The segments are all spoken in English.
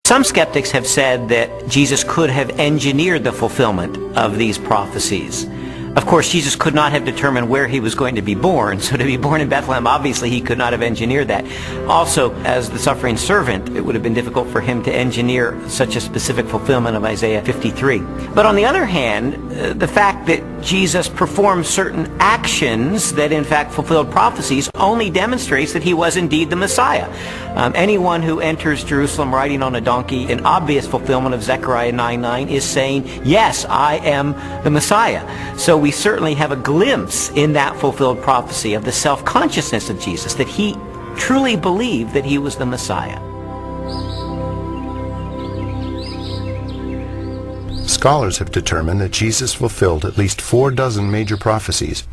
Some skeptics have said that Jesus could have engineered the fulfillment of these prophecies. Of course, Jesus could not have determined where he was going to be born, so to be born in Bethlehem, obviously he could not have engineered that. Also, as the suffering servant, it would have been difficult for him to engineer such a specific fulfillment of Isaiah 53. But on the other hand, the fact that Jesus performed certain actions that in fact fulfilled prophecies only demonstrates that he was indeed the Messiah. Anyone who enters Jerusalem riding on a donkey in obvious fulfillment of Zechariah 9:9 is saying, yes, I am the Messiah. So we certainly have a glimpse in that fulfilled prophecy of the self-consciousness of Jesus, that he truly believed that he was the Messiah. Scholars have determined that Jesus fulfilled at least 4 major prophecies,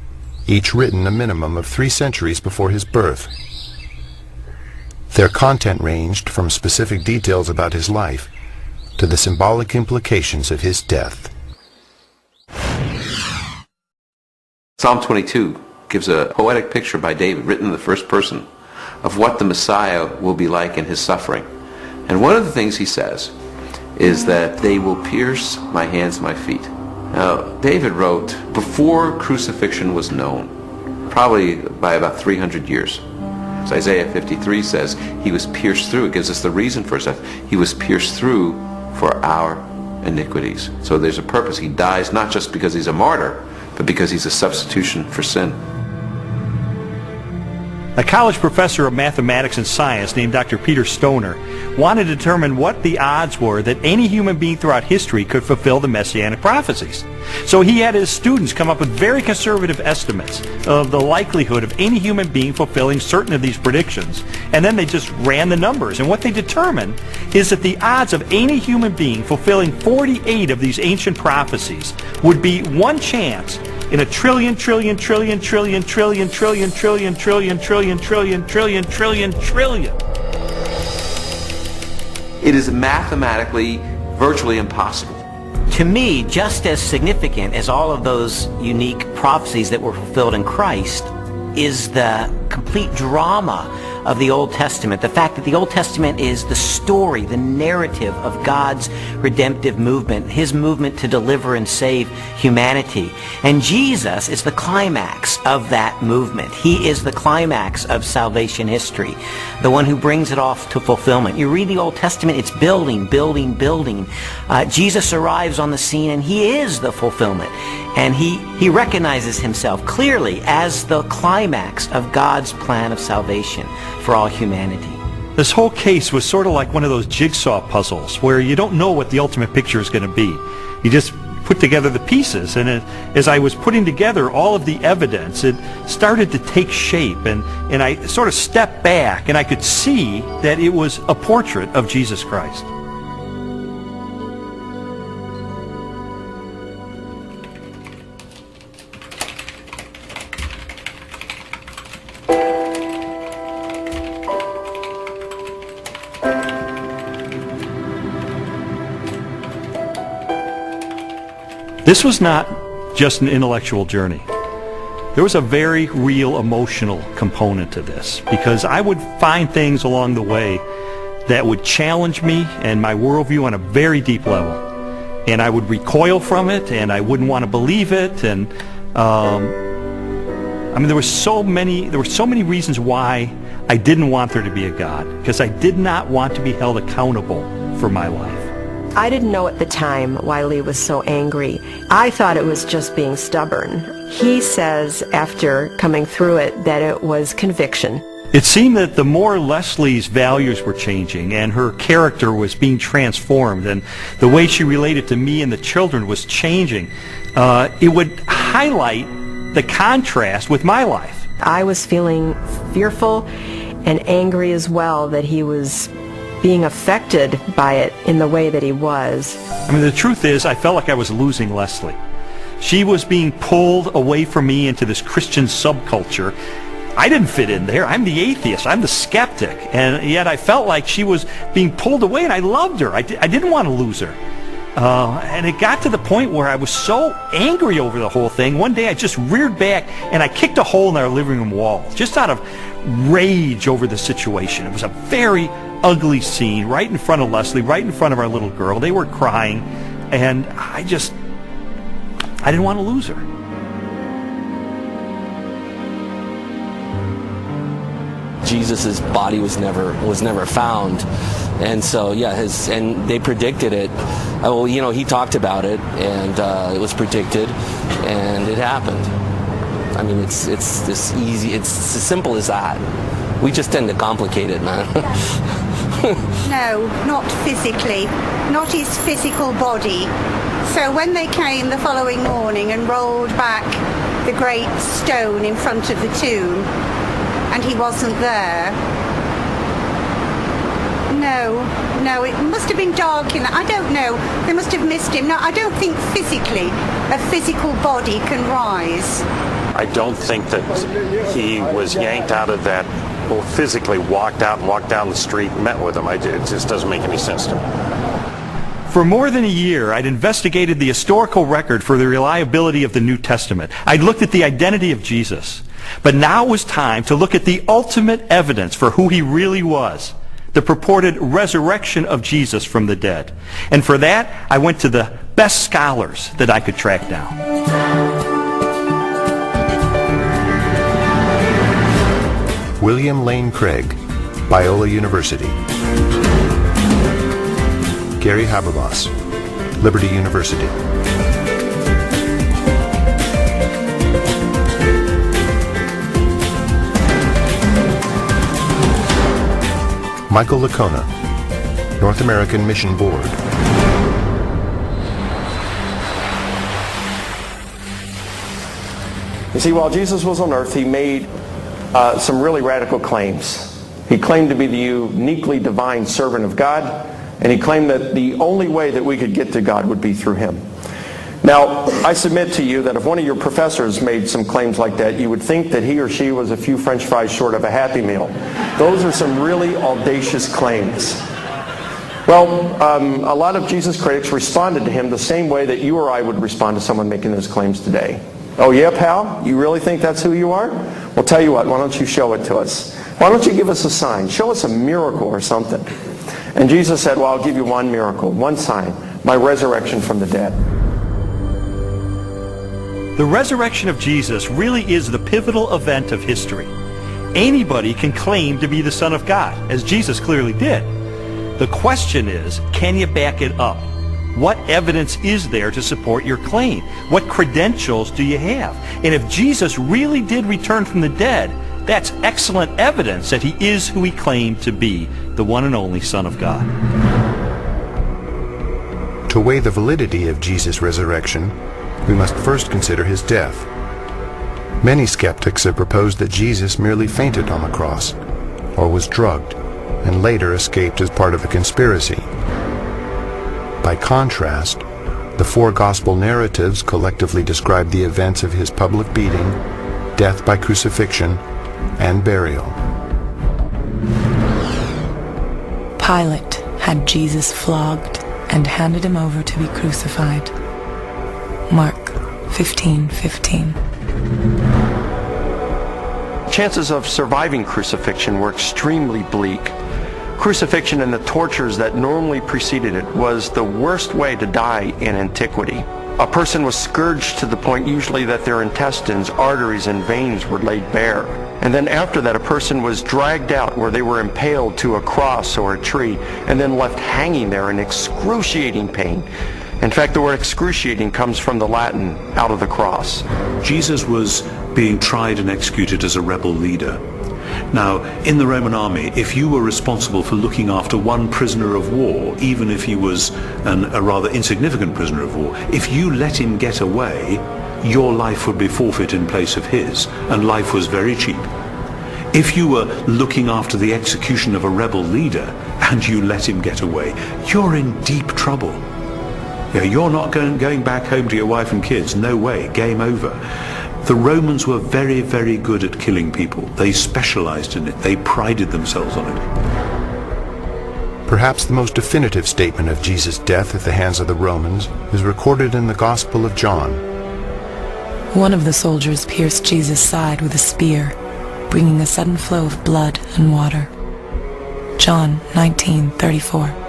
each written a minimum of 3 centuries before his birth. Their content ranged from specific details about his life to the symbolic implications of his death. Psalm 22 gives a poetic picture by David, written in the first person, of what the Messiah will be like in his suffering. And one of the things he says is that they will pierce my hands and my feet. Now, David wrote before crucifixion was known, probably by about 300 years. As Isaiah 53 says, he was pierced through. It gives us the reason for his death. He was pierced through for our iniquities. So there's a purpose. He dies not just because he's a martyr, but because he's a substitution for sin. A college professor of mathematics and science named Dr. Peter Stoner wanted to determine what the odds were that any human being throughout history could fulfill the messianic prophecies. So he had his students come up with very conservative estimates of the likelihood of any human being fulfilling certain of these predictions. And then they just ran the numbers. And what they determined is that the odds of any human being fulfilling 48 of these ancient prophecies would be one chance in a trillion. It is mathematically virtually impossible. To me, just as significant as all of those unique prophecies that were fulfilled in Christ is the complete drama of the Old Testament. The fact that the Old Testament is the story, the narrative of God's redemptive movement, his movement to deliver and save humanity. And Jesus is the climax of that movement. He is the climax of salvation history, the one who brings it off to fulfillment. You read the Old Testament, it's building. Jesus arrives on the scene and he is the fulfillment. And he recognizes himself clearly as the climax of God's plan of salvation for all humanity. This whole case was sort of like one of those jigsaw puzzles where you don't know what the ultimate picture is going to be. You just put together the pieces, and as I was putting together all of the evidence, it started to take shape, and I sort of stepped back and I could see that it was a portrait of Jesus Christ. This was not just an intellectual journey. There was a very real emotional component to this, because I would find things along the way that would challenge me and my worldview on a very deep level. And I would recoil from it, and I wouldn't want to believe it. And there were so many reasons why I didn't want there to be a God, because I did not want to be held accountable for my life. I didn't know at the time why Lee was so angry. I thought it was just being stubborn. He says, after coming through it, that it was conviction. It seemed that the more Leslie's values were changing and her character was being transformed and the way she related to me and the children was changing, it would highlight the contrast with my life. I was feeling fearful and angry as well that he was being affected by it in the way that he was. The truth is, I felt like I was losing Leslie. She was being pulled away from me into this Christian subculture. I didn't fit in there. I'm the atheist. I'm the skeptic. And yet I felt like she was being pulled away, and I loved her. I didn't want to lose her. And it got to the point where I was so angry over the whole thing. One day I just reared back and I kicked a hole in our living room wall, just out of rage over the situation. It was a very ugly scene right in front of Leslie, right in front of our little girl. They were crying, and I didn't want to lose her. Jesus' body was never found, and so and they predicted it. Well, he talked about it, and it was predicted, and it happened. I mean, it's this easy. It's as simple as that. We just tend to complicate it, man. No, not physically, not his physical body. So when they came the following morning and rolled back the great stone in front of the tomb, and he wasn't there. No, it must have been dark in that. I don't know. They must have missed him. No, I don't think physically a physical body can rise. I don't think that he was yanked out of that, or physically walked out and walked down the street and met with him. It just doesn't make any sense to me. For more than a year, I'd investigated the historical record for the reliability of the New Testament. I'd looked at the identity of Jesus. But now it was time to look at the ultimate evidence for who he really was, the purported resurrection of Jesus from the dead. And for that, I went to the best scholars that I could track down. William Lane Craig, Biola University. Gary Habermas, Liberty University. Michael Licona, North American Mission Board. You see, while Jesus was on earth, he made some really radical claims. He claimed to be the uniquely divine servant of God, and he claimed that the only way that we could get to God would be through him. Now, I submit to you that if one of your professors made some claims like that, you would think that he or she was a few French fries short of a Happy Meal. Those are some really audacious claims. Well, a lot of Jesus critics responded to him the same way that you or I would respond to someone making those claims today. Oh yeah, pal? You really think that's who you are? Well, tell you what, why don't you show it to us? Why don't you give us a sign? Show us a miracle or something. And Jesus said, well, I'll give you one miracle, one sign, my resurrection from the dead. The resurrection of Jesus really is the pivotal event of history. Anybody can claim to be the Son of God, as Jesus clearly did. The question is, can you back it up? What evidence is there to support your claim? What credentials do you have? And if Jesus really did return from the dead, that's excellent evidence that he is who he claimed to be, the one and only Son of God. To weigh the validity of Jesus' resurrection, we must first consider his death. Many skeptics have proposed that Jesus merely fainted on the cross, or was drugged, and later escaped as part of a conspiracy. By contrast, the four gospel narratives collectively describe the events of his public beating, death by crucifixion, and burial. Pilate had Jesus flogged and handed him over to be crucified. Mark 15:15. Chances of surviving crucifixion were extremely bleak. Crucifixion and the tortures that normally preceded it was the worst way to die in antiquity. A person was scourged to the point usually that their intestines, arteries, and veins were laid bare. And then after that, a person was dragged out where they were impaled to a cross or a tree and then left hanging there in excruciating pain. In fact, the word excruciating comes from the Latin, out of the cross. Jesus was being tried and executed as a rebel leader. Now, in the Roman army, if you were responsible for looking after one prisoner of war, even if he was a rather insignificant prisoner of war, if you let him get away, your life would be forfeit in place of his, and life was very cheap. If you were looking after the execution of a rebel leader and you let him get away, you're in deep trouble. You're not going back home to your wife and kids. No way. Game over. The Romans were very, very good at killing people. They specialized in it. They prided themselves on it. Perhaps the most definitive statement of Jesus' death at the hands of the Romans is recorded in the Gospel of John. One of the soldiers pierced Jesus' side with a spear, bringing a sudden flow of blood and water. John 19:34.